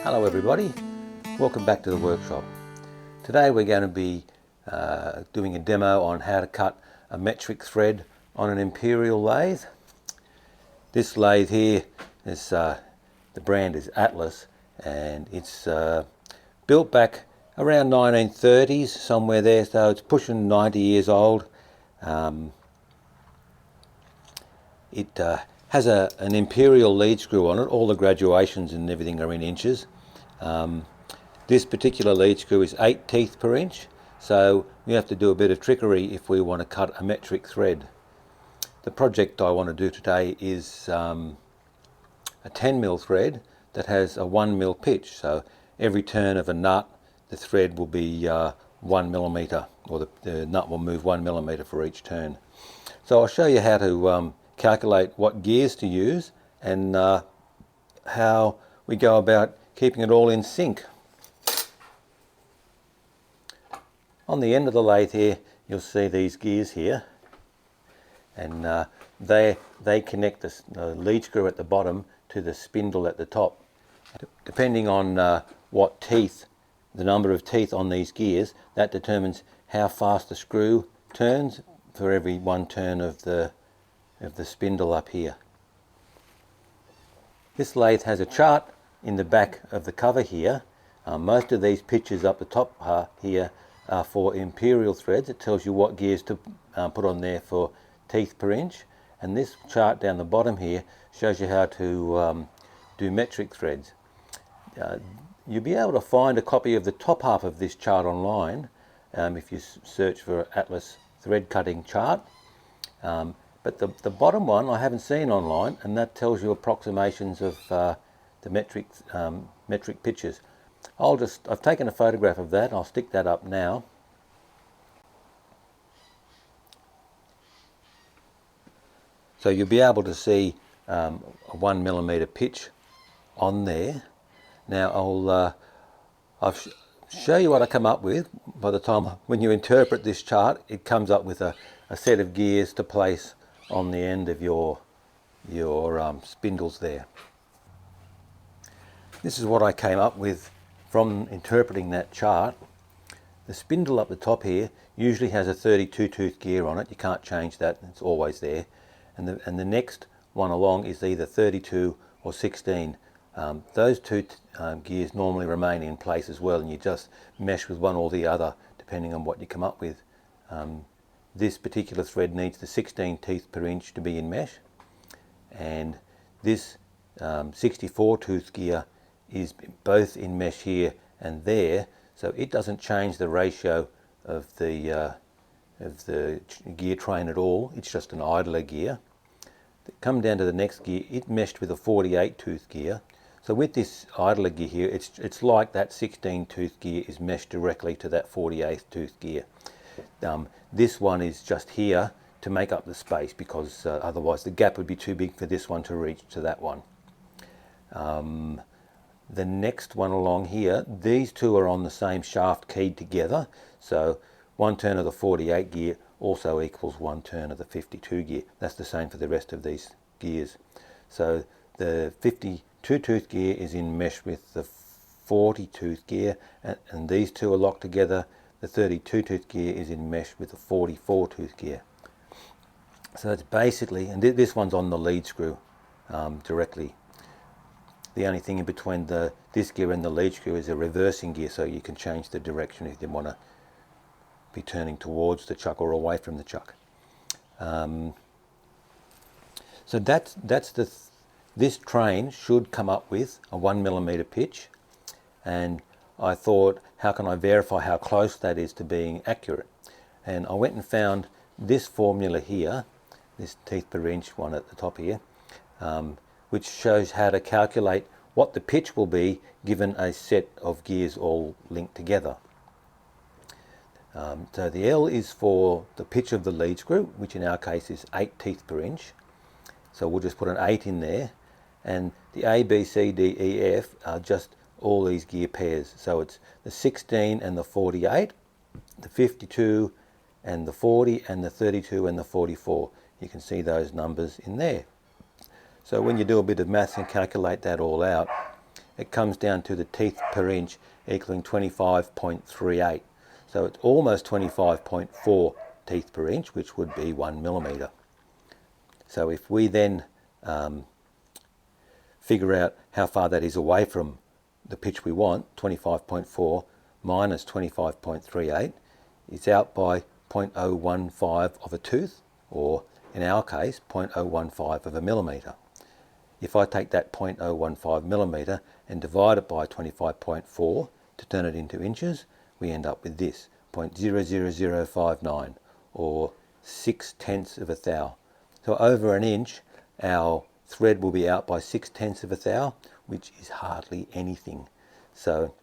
Hello everybody, welcome back to the workshop. Today we're going to be doing a demo on how to cut a metric thread on an Imperial lathe. This lathe here is, the brand is Atlas, and it's built back around 1930s, somewhere there, so it's pushing 90 years old. It has an Imperial lead screw on it. All the graduations and everything are in inches. This particular lead screw is 8 teeth per inch, so we have to do a bit of trickery if we want to cut a metric thread. The project I want to do today is a 10mm thread that has a 1mm pitch, so every turn of a nut the thread will be 1mm, or the nut will move 1mm for each turn. So I'll show you how to calculate what gears to use and how we go about keeping it all in sync. On the end of the lathe here you'll see these gears here, and they connect the lead screw at the bottom to the spindle at the top. Depending on what teeth, the number of teeth on these gears, that determines how fast the screw turns for every one turn of the spindle up here. This lathe has a chart in the back of the cover here. Most of these pictures up the top here are for Imperial threads. It tells you what gears to put on there for teeth per inch, and this chart down the bottom here shows you how to do metric threads. You'll be able to find a copy of the top half of this chart online if you search for Atlas thread cutting chart. But the bottom one I haven't seen online, and that tells you approximations of the metric pitches. I've taken a photograph of that. I'll stick that up now. So you'll be able to see a 1mm pitch on there. Now I'll show you what I come up with. By the time when you interpret this chart, it comes up with a set of gears to place on the end of your spindles there. This is what I came up with from interpreting that chart. The spindle up the top here usually has a 32 tooth gear on it. You can't change that, it's always there. And the next one along is either 32 or 16. Those two gears normally remain in place as well, and you just mesh with one or the other depending on what you come up with. This particular thread needs the 16 teeth per inch to be in mesh, and this 64 tooth gear is both in mesh here and there, so it doesn't change the ratio of the gear train at all. It's just an idler gear. Come down to the next gear, it meshed with a 48 tooth gear. So with this idler gear here, it's like that 16 tooth gear is meshed directly to that 48 tooth gear. This one is just here to make up the space, because otherwise the gap would be too big for this one to reach to that one. The next one along here, these two are on the same shaft keyed together, so one turn of the 48 gear also equals one turn of the 52 gear. That's the same for the rest of these gears. So the 52 tooth gear is in mesh with the 40 tooth gear, and these two are locked together. The 32 tooth gear is in mesh with the 44 tooth gear. So it's basically, and this one's on the lead screw directly. The only thing in between this gear and the lead screw is a reversing gear, so you can change the direction if you want to be turning towards the chuck or away from the chuck. So this train should come up with a 1mm pitch, and I thought, how can I verify how close that is to being accurate? And I went and found this formula here, this teeth per inch one at the top here, which shows how to calculate what the pitch will be given a set of gears all linked together. So the L is for the pitch of the lead screw, which in our case is 8 teeth per inch. So we'll just put an 8 in there, and the A, B, C, D, E, F are just all these gear pairs. So it's the 16 and the 48, the 52 and the 40, and the 32 and the 44. You can see those numbers in there. So when you do a bit of maths and calculate that all out, it comes down to the teeth per inch equaling 25.38. So it's almost 25.4 teeth per inch, which would be 1 millimetre. So if we then figure out how far that is away from the pitch we want, 25.4 minus 25.38, it's out by 0.015 of a tooth, or in our case 0.015 of a millimetre. If I take that 0.015 millimetre and divide it by 25.4 to turn it into inches, we end up with this, 0.00059, or 6/10 of a thou. So over an inch, our thread will be out by 6/10 of a thou, which is hardly anything. So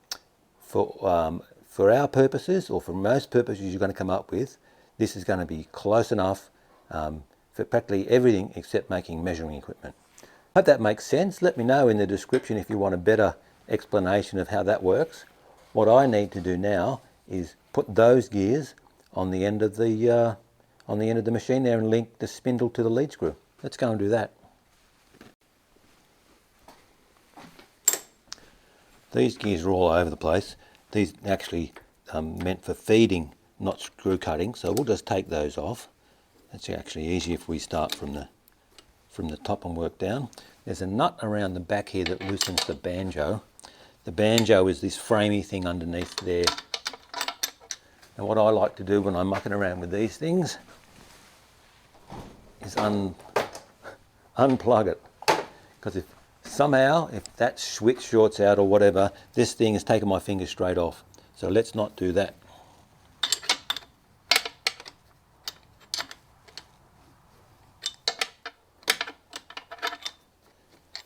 for our purposes, or for most purposes you're going to come up with, this is going to be close enough for practically everything except making measuring equipment. Hope that makes sense. Let me know in the description if you want a better explanation of how that works. What I need to do now is put those gears on the end of the machine there and link the spindle to the lead screw. Let's go and do that. These gears are all over the place. These are actually meant for feeding, not screw cutting, so we'll just take those off. It's actually easy if we start from the top and work down. There's a nut around the back here that loosens the banjo. The banjo is this framey thing underneath there. And what I like to do when I'm mucking around with these things is unplug it. Because if that switch shorts out or whatever, this thing has taken my finger straight off. So let's not do that.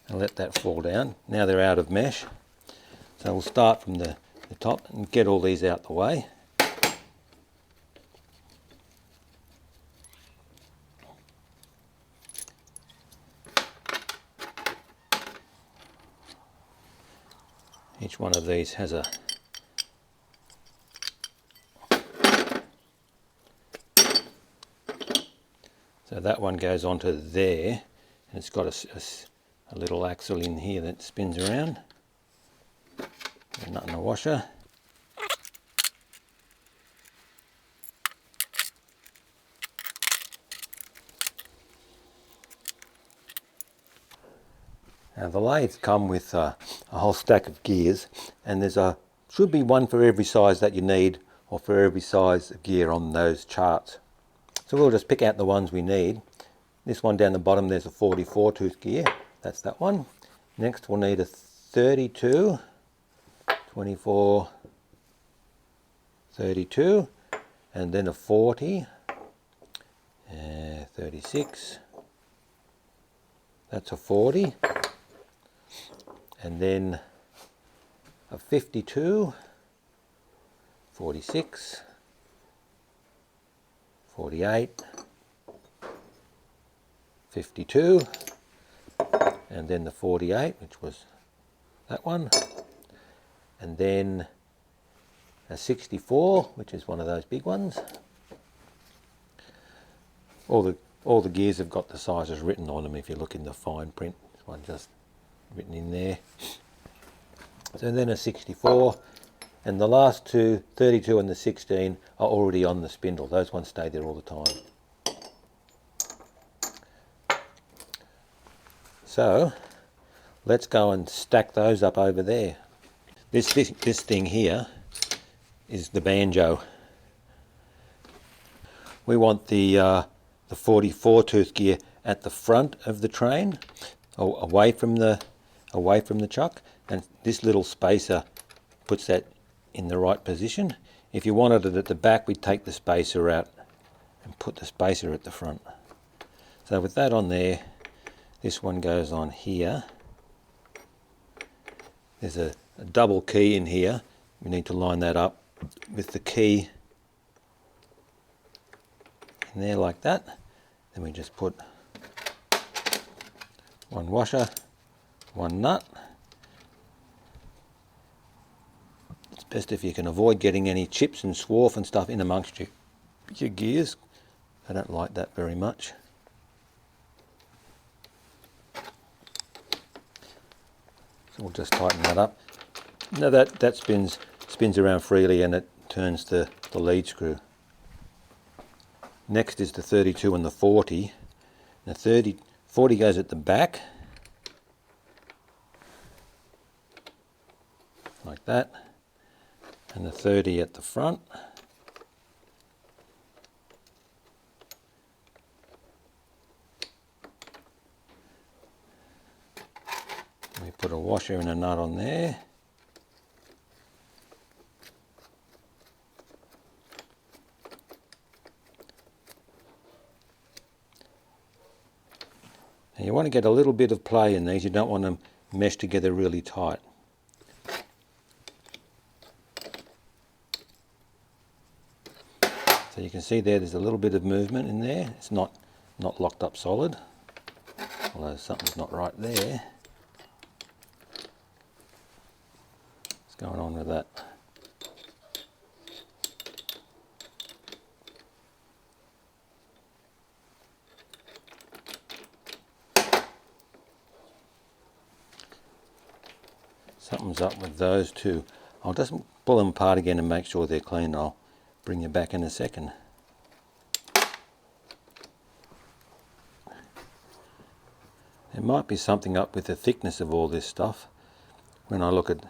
And let that fall down. Now they're out of mesh. So we'll start from the top and get all these out the way. Each one of these has a so that one goes onto there, and it's got a little axle in here that spins around. Nut in the washer. Now the lathes come with a whole stack of gears, and should be one for every size that you need, or for every size of gear on those charts. So we'll just pick out the ones we need. This one down the bottom, there's a 44 tooth gear. That's that one. Next we'll need a 32, 24, 32, and then a 40, 36. That's a 40. And then a 52, 46, 48, 52, and then the 48, which was that one, and then a 64, which is one of those big ones. All the gears have got the sizes written on them if you look in the fine print. This one just written in there. So then a 64, and the last two, 32 and the 16, are already on the spindle. Those ones stay there all the time. So let's go and stack those up over there. This thing here is the banjo. We want the 44 tooth gear at the front of the train, away from the chuck, and this little spacer puts that in the right position. If you wanted it at the back, we'd take the spacer out and put the spacer at the front. So with that on there, this one goes on here. There's a double key in here. We need to line that up with the key in there like that. Then we just put one washer, one nut. It's best if you can avoid getting any chips and swarf and stuff in amongst your gears. I don't like that very much. we'll just tighten that up. Now that spins around freely and it turns the lead screw. Next is the 32 and the 40. The 40 goes at the back, like that, and the 30 at the front. We put a washer and a nut on there. And you want to get a little bit of play in these, you don't want them meshed together really tight. So you can see there's a little bit of movement in there. It's not locked up solid, although something's not right there. What's going on with that? Something's up with those two. I'll just pull them apart again and make sure they're clean. I'll bring you back in a second. There might be something up with the thickness of all this stuff. When I look at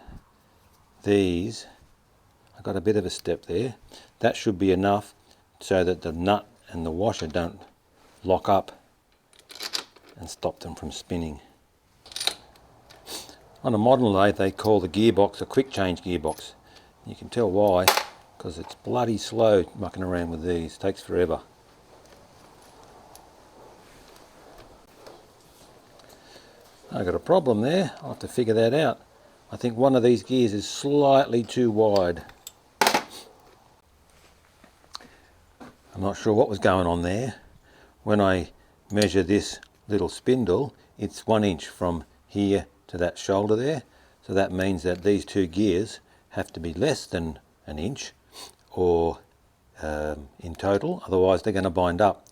these, I've got a bit of a step there. That should be enough so that the nut and the washer don't lock up and stop them from spinning. On a modern lathe they call the gearbox a quick change gearbox. You can tell why, because it's bloody slow mucking around with these. It takes forever. I've got a problem there. I'll have to figure that out. I think one of these gears is slightly too wide. I'm not sure what was going on there. When I measure this little spindle, it's 1 inch from here to that shoulder there. So that means that these two gears have to be less than 1 inch or in total, otherwise they're going to bind up.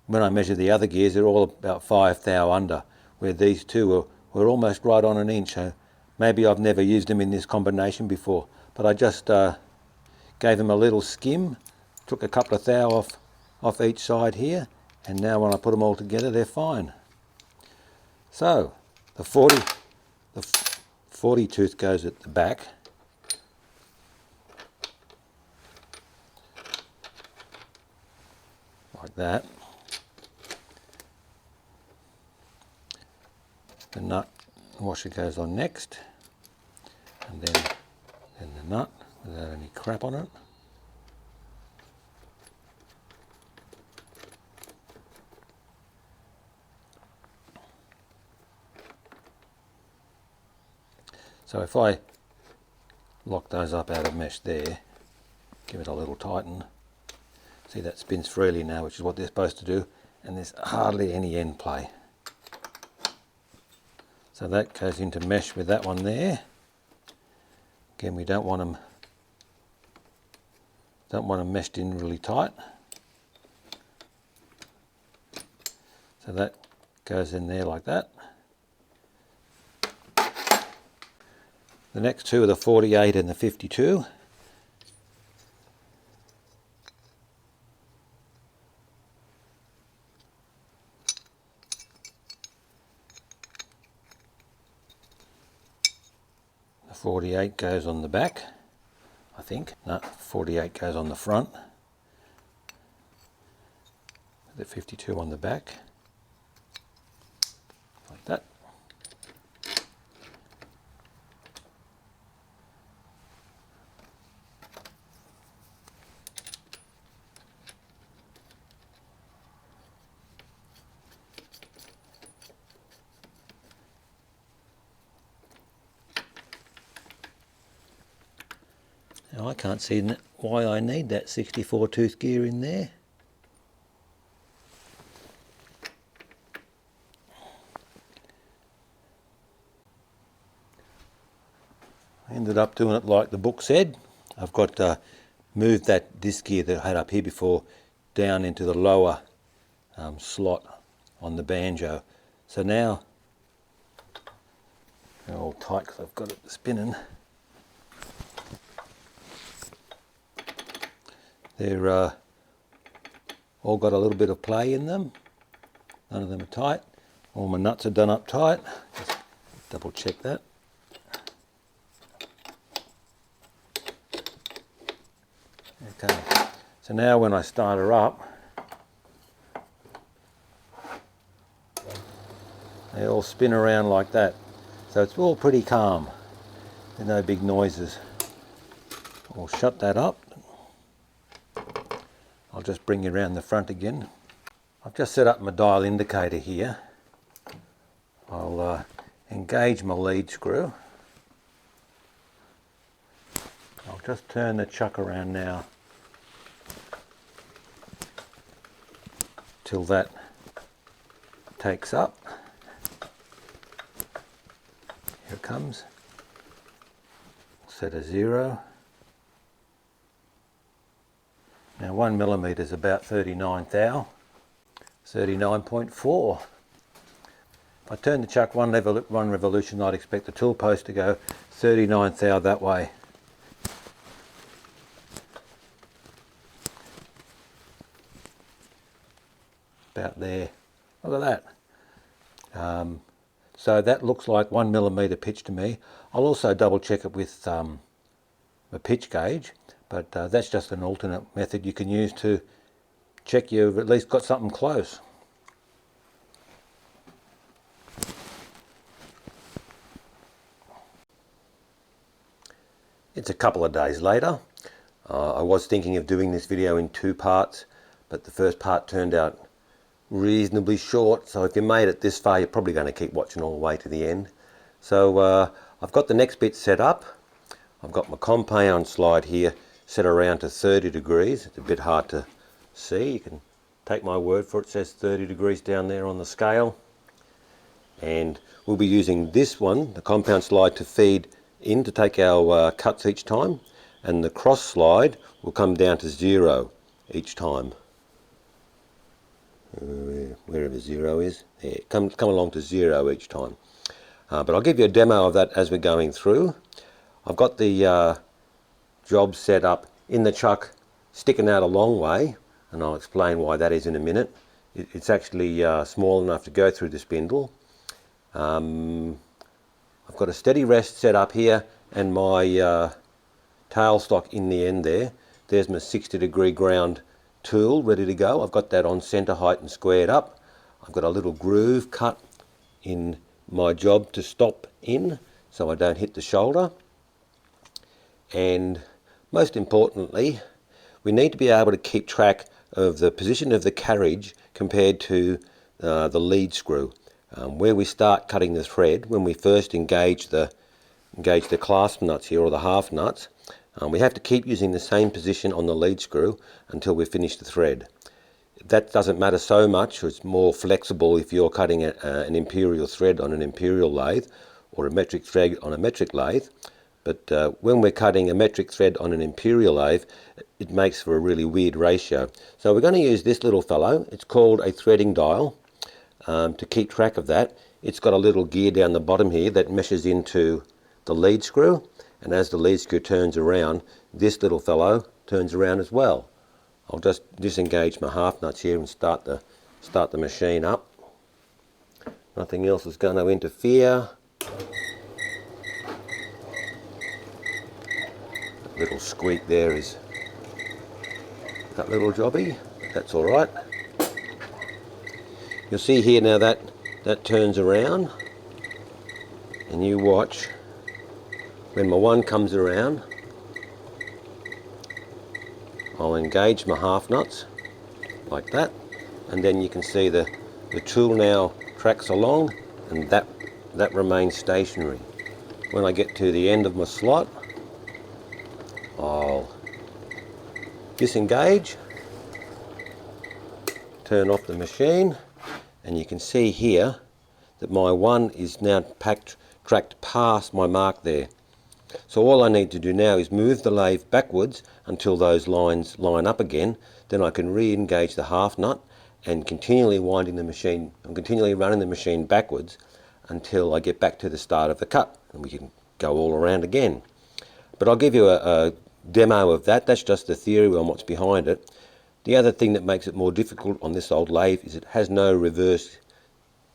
When I measure the other gears, they're all about 5 thou under, where these two were almost right on 1 inch. So maybe I've never used them in this combination before, but I just gave them a little skim, took a couple of thou off each side here, and now when I put them all together they're fine. So the 40 tooth goes at the back. Like that. The nut washer goes on next, and then the nut without any crap on it. So if I lock those up out of mesh there, give it a little tighten, see that spins freely now, which is what they're supposed to do, and there's hardly any end play. So that goes into mesh with that one there. Again, we don't want them meshed in really tight. So that goes in there like that. The next two are the 48 and the 52. The 48 goes on the back, I think. No, 48 goes on the front. The 52 on the back, like that. Now I can't see why I need that 64 tooth gear in there. I ended up doing it like the book said. I've got moved this gear that I had up here before down into the lower slot on the banjo. So now They're all tight because I've got it spinning. They're all got a little bit of play in them. None of them are tight. All my nuts are done up tight. Just double check that. Okay, so now when I start her up, they all spin around like that. So it's all pretty calm. There's no big noises. I'll shut that up. I'll just bring you around the front again. I've just set up my dial indicator here. I'll engage my lead screw. I'll just turn the chuck around now till that takes up. Here it comes. Set a 0. Now 1 millimetre is about 39 thou, 39.4. If I turn the chuck one revolution, I'd expect the tool post to go 39 thou that way. About there. Look at that. So that looks like 1 millimetre pitch to me. I'll also double check it with a pitch gauge, but that's just an alternate method you can use to check you've at least got something close. It's a couple of days later. I was thinking of doing this video in 2 parts, but the first part turned out reasonably short, so if you made it this far you're probably going to keep watching all the way to the end. So I've got the next bit set up. I've got my compound slide here set around to 30 degrees. It's a bit hard to see. You can take my word for it. It says 30 degrees down there on the scale. And we'll be using this one, the compound slide, to feed in to take our cuts each time. And the cross slide will come down to 0 each time. Wherever 0 is, there, come along to 0 each time. But I'll give you a demo of that as we're going through. I've got the job set up in the chuck, sticking out a long way, and I'll explain why that is in a minute. It's actually small enough to go through the spindle. I've got a steady rest set up here, and my tailstock in the end there. There's my 60-degree ground tool ready to go. I've got that on centre height and squared up. I've got a little groove cut in my job to stop in so I don't hit the shoulder. And most importantly, we need to be able to keep track of the position of the carriage compared to the lead screw. Where we start cutting the thread, when we first engage the clasp nuts here, or the half nuts, we have to keep using the same position on the lead screw until we finish the thread. That doesn't matter so much. It's more flexible if you're cutting an Imperial thread on an Imperial lathe, or a metric thread on a metric lathe. But when we're cutting a metric thread on an Imperial lathe, it makes for a really weird ratio. So we're going to use this little fellow. It's called a threading dial. To keep track of that, it's got a little gear down the bottom here that meshes into the lead screw, and as the lead screw turns around, this little fellow turns around as well. I'll just disengage my half nuts here and start the machine up. Nothing else is going to interfere. That little squeak there is that little jobby, but that's all right. You'll see here now that turns around, and you watch when my one comes around. I'll engage my half nuts like that, and then you can see the tool now tracks along, and that remains stationary. When I get to the end of my slot, I'll disengage, turn off the machine, and you can see here that my one is now tracked past my mark there. So all I need to do now is move the lathe backwards until those lines line up again. Then I can re-engage the half nut and continually winding the machine. I'm continually running the machine backwards until I get back to the start of the cut, and we can go all around again. But I'll give you a demo of that. That's just the theory on what's behind it. The other thing that makes it more difficult on this old lathe is it has no reverse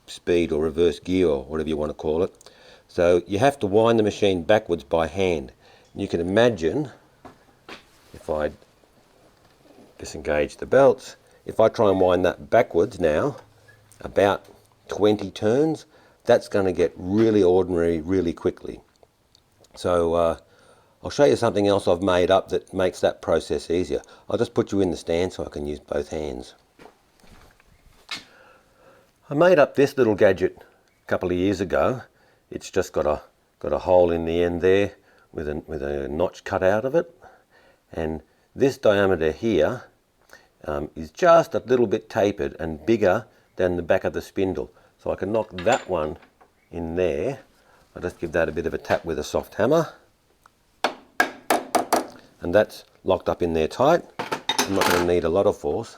speed or reverse gear or whatever you want to call it. So you have to wind the machine backwards by hand. And you can imagine, if I disengage the belts, if I try and wind that backwards now, about 20 turns, that's going to get really ordinary really quickly. So I'll show you something else I've made up that makes that process easier. I'll just put you in the stand so I can use both hands. I made up this little gadget a couple of years ago. It's just got a hole in the end there with a notch cut out of it, and this diameter here is just a little bit tapered and bigger than the back of the spindle. So I can knock that one in there. I'll just give that a bit of a tap with a soft hammer. And that's locked up in there tight. I'm not going to need a lot of force.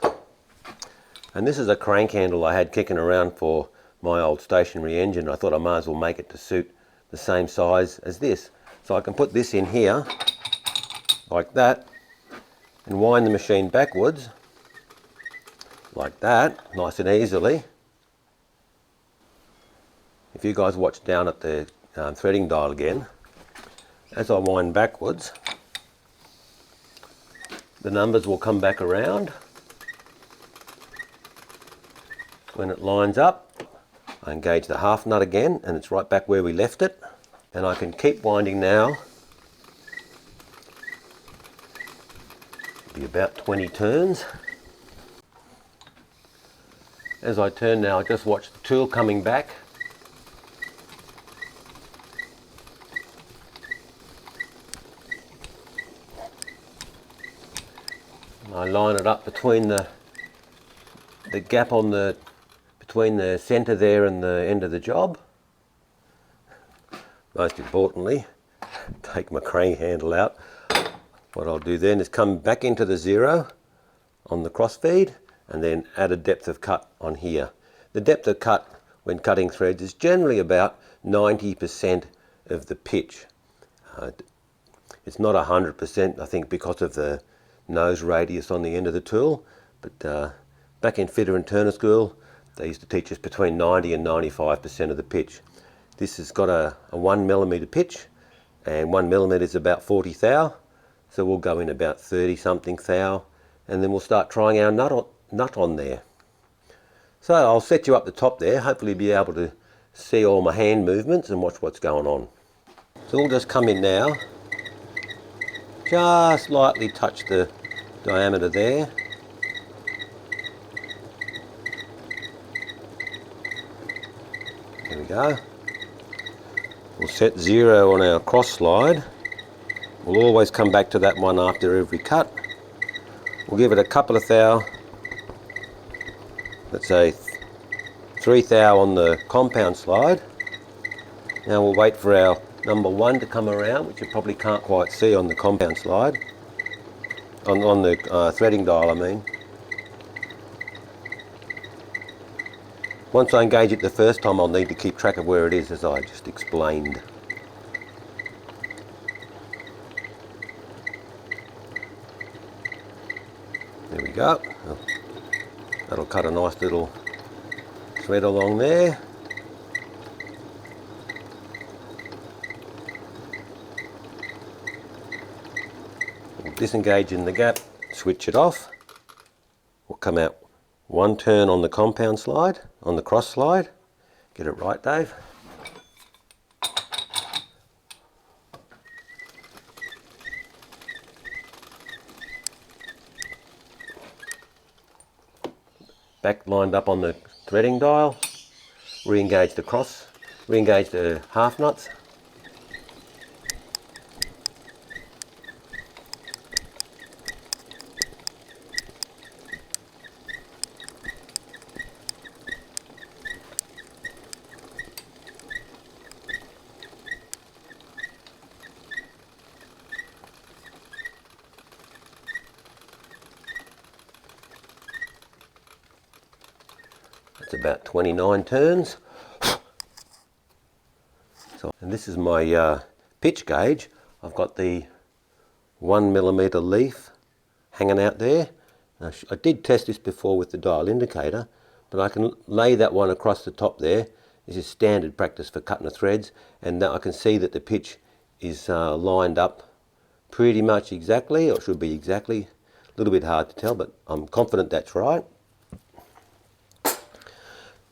And this is a crank handle I had kicking around for my old stationary engine. I thought I might as well make it to suit the same size as this. So I can put this in here, like that, and wind the machine backwards, like that, nice and easily. If you guys watch down at the threading dial again, as I wind backwards, the numbers will come back around. When it lines up, I engage the half nut again and it's right back where we left it. And I can keep winding now. Be about 20 turns. As I turn now, just watch the tool coming back. I line it up between the gap on between the centre there and the end of the job. Most importantly, take my crank handle out. What I'll do then is come back into the zero on the cross feed and then add a depth of cut on here. The depth of cut when cutting threads is generally about 90% of the pitch. It's not 100%, I think, because of the nose radius on the end of the tool, but back in fitter and turner school they used to teach us between 90 and 95% of the pitch. This has got a 1mm pitch, and 1mm is about 40 thou, so we'll go in about 30 something thou, and then we'll start trying our nut on there. So I'll set you up the top there, hopefully be able to see all my hand movements and watch what's going on. So we'll just come in now, just lightly touch the diameter there. There we go. We'll set 0 on our cross slide. We'll always come back to that one after every cut. We'll give it a couple of thou, let's say 3 thou on the compound slide. Now we'll wait for our number 1 to come around, which you probably can't quite see on the compound slide, on the threading dial I mean. Once I engage it the first time, I'll need to keep track of where it is, as I just explained. There we go. That'll cut a nice little thread along there. We'll disengage in the gap, switch it off. We'll come out 1 turn on the compound slide, on the cross slide. Get it right, Dave. Back lined up on the threading dial. Re-engage the cross, re-engage the half nuts. It's about 29 turns. And this is my pitch gauge. I've got the 1mm leaf hanging out there. Now, I did test this before with the dial indicator, but I can lay that one across the top there. This is standard practice for cutting the threads, and now I can see that the pitch is lined up pretty much exactly, or it should be exactly. A little bit hard to tell, but I'm confident that's right.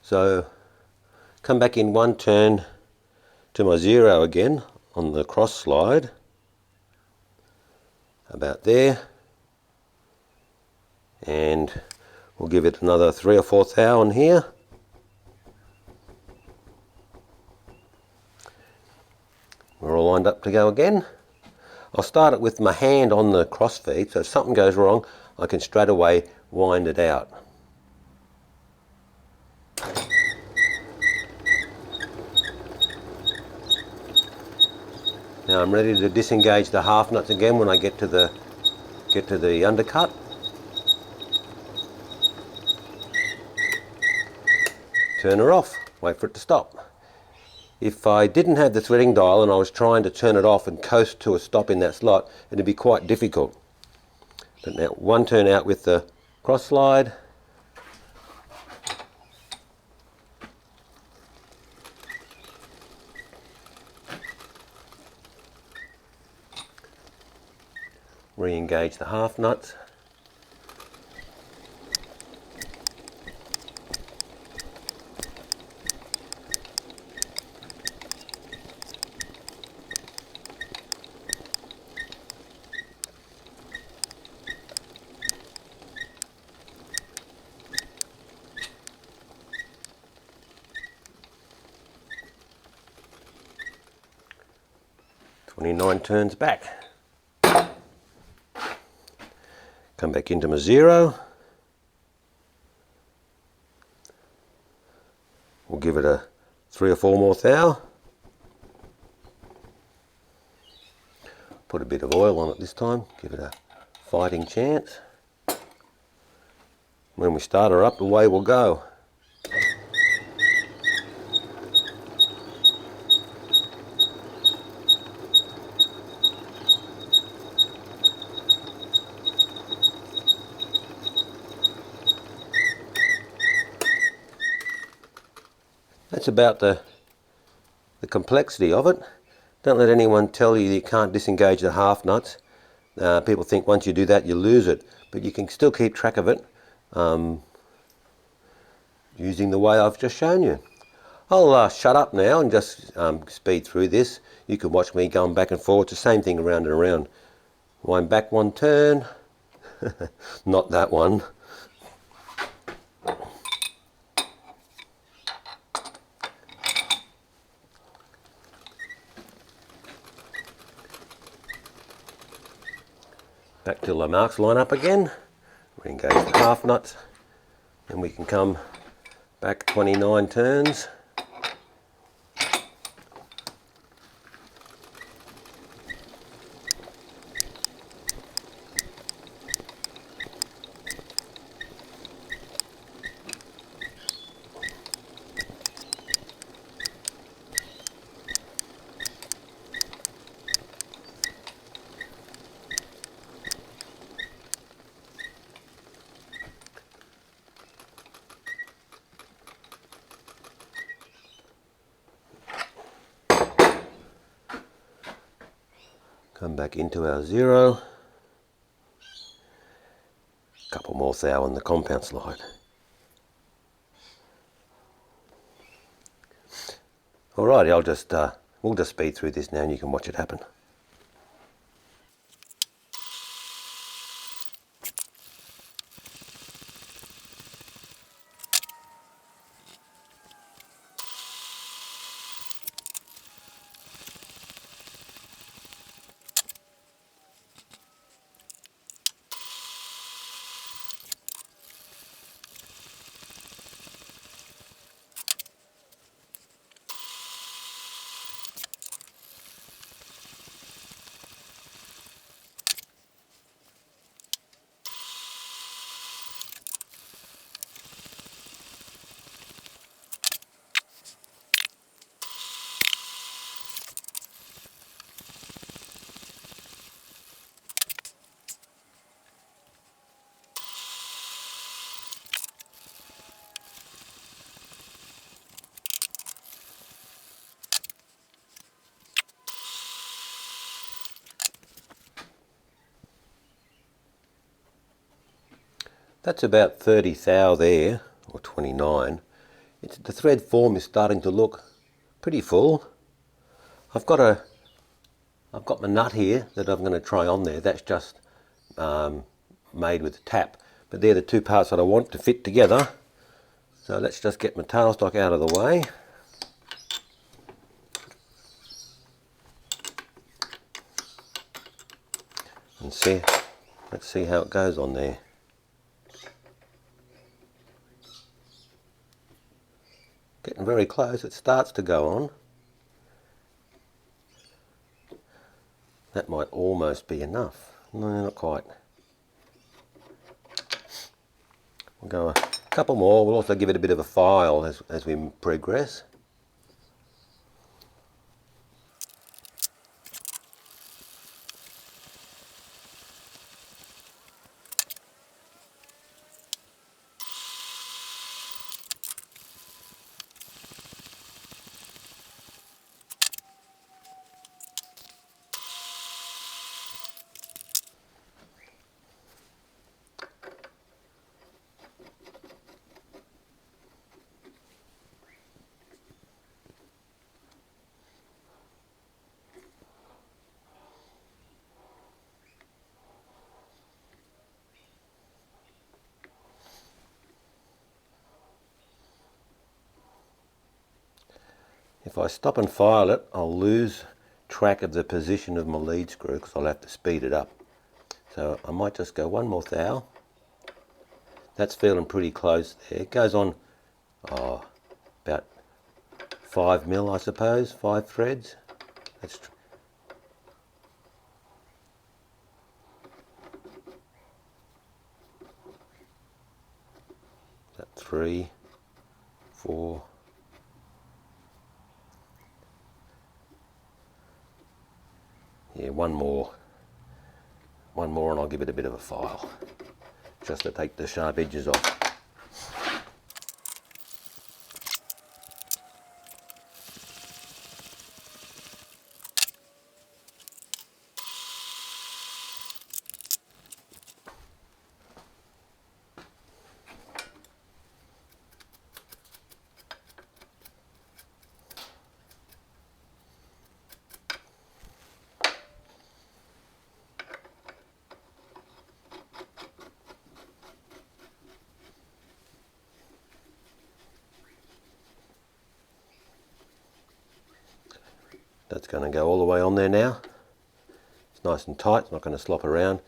So come back in one turn to my 0 again on the cross slide, about there, and we'll give it another 3 or 4 thou on here. We're all lined up to go again. I'll start it with my hand on the cross feed, so if something goes wrong I can straight away wind it out. Now I'm ready to disengage the half nuts again when I get to the undercut. Turn her off, wait for it to stop. If I didn't have the threading dial and I was trying to turn it off and coast to a stop in that slot, it'd be quite difficult. But now one turn out with the cross slide. Re-engage the half nuts. Nine turns back. Come back into my 0. We'll give it a 3 or 4 more thou. Put a bit of oil on it this time, give it a fighting chance. When we start her up, away we'll go. That's about the complexity of it. Don't let anyone tell you can't disengage the half nuts. People think once you do that you lose it, but you can still keep track of it using the way I've just shown you. I'll shut up now and just speed through this. You can watch me going back and forth, the same thing around and around. Wind back one turn, not that one. Back till the marks line up again, re-engage the half nuts, and we can come back 29 turns. Come back into our 0. Couple more thou on the compound slide. Alrighty, we'll just speed through this now and you can watch it happen. That's about 30 thou there, or 29. The thread form is starting to look pretty full. I've got my nut here that I'm going to try on there. That's just made with a tap, but they're the two parts that I want to fit together. So let's just get my tailstock out of the way. And let's see how it goes on there. Getting very close, it starts to go on. That might almost be enough. No, not quite. We'll go a couple more. We'll also give it a bit of a file as we progress. If I stop and file it, I'll lose track of the position of my lead screw because I'll have to speed it up. So I might just go one more thou. That's feeling pretty close there. It goes on about 5 mil, I suppose, 5 threads. That's that 3, 4. Yeah, one more and I'll give it a bit of a file, just to take the sharp edges off. That's going to go all the way on there now. It's nice and tight, it's not going to slop around.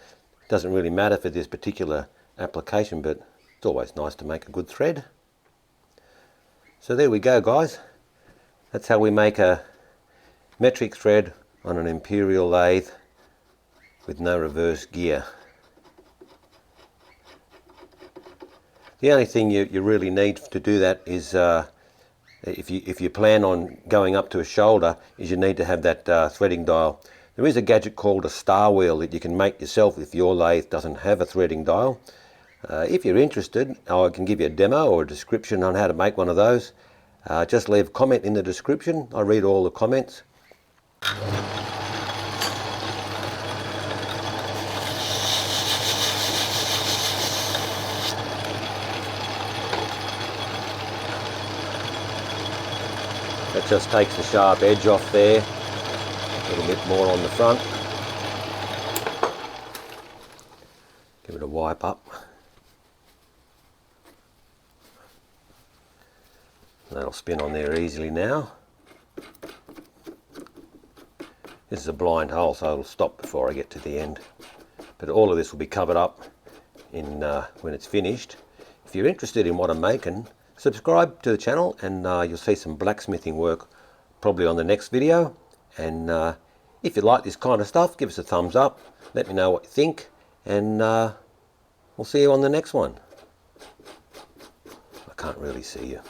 It doesn't really matter for this particular application, but it's always nice to make a good thread. So there we go, guys. That's how we make a metric thread on an Imperial lathe with no reverse gear. The only thing you really need to do that is if you plan on going up to a shoulder, is you need to have that threading dial. There is a gadget called a star wheel that you can make yourself if your lathe doesn't have a threading dial. If you're interested, I can give you a demo or a description on how to make one of those. Just leave a comment in the description. I read all the comments. That just takes the sharp edge off there, a little bit more on the front. Give it a wipe up. That'll spin on there easily now. This is a blind hole, so it'll stop before I get to the end. But all of this will be covered up in when it's finished. If you're interested in what I'm making, subscribe to the channel and you'll see some blacksmithing work probably on the next video. And if you like this kind of stuff, give us a thumbs up, let me know what you think, and we'll see you on the next one. I can't really see you.